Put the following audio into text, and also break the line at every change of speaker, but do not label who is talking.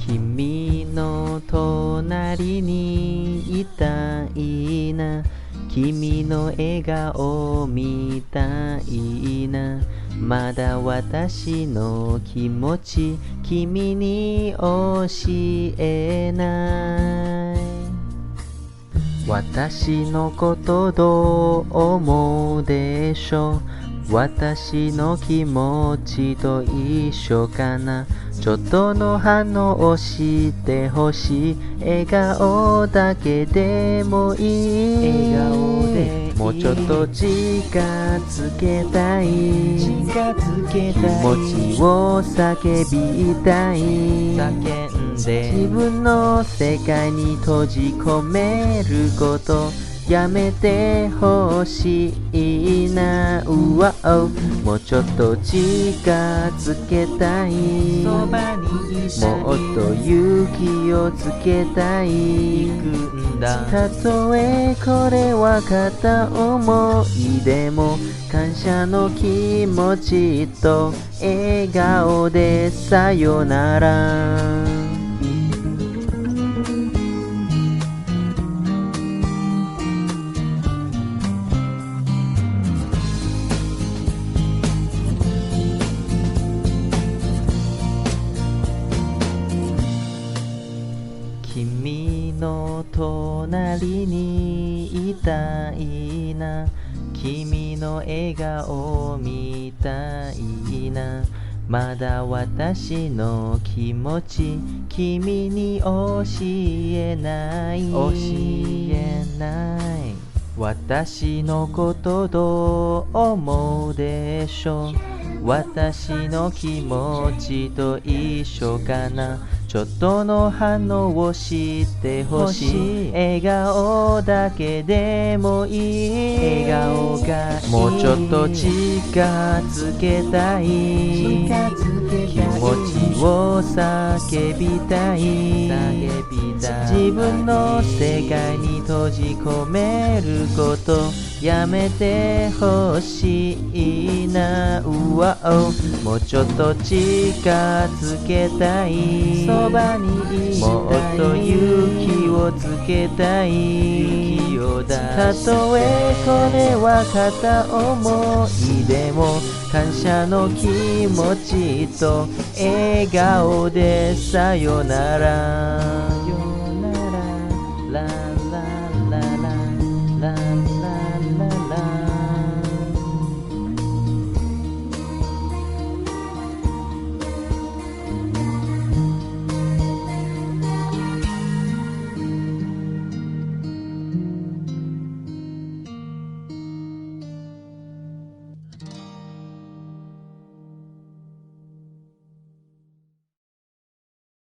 君の隣にいたいな、君の笑顔みたいな、まだ私の気持ち君に教えない。私のことどう思うでしょう、私の気持ちと一緒かな。ちょっとの反応をしてほしい、笑顔だけでもいい。笑顔でもうちょっと近づけたい、気持ちを叫びたい。叫んで自分の世界に閉じ込めることやめてほしいな。うわお、もうちょっと近づけたい、そばに一緒にもっと勇気をつけたい。たとえこれは片思いでも、感謝の気持ちと笑顔でさよなら。君の隣にいたいな、君の笑顔みたいな、まだ私の気持ち君に教えない。私のことどう思うでしょう、私の気持ちと一緒かな。ちょっとの反応をしてほしい、笑顔だけでもいい。笑顔がもうちょっと近づけたい、気持ちを叫びたい。自分の世界に閉じ込めることやめてほしいな。うわお、もうちょっと近づけたい、そばにいたい。もっと勇気をつけたい。たとえこれは片思いでも、感謝の気持ちと笑顔でさよなら。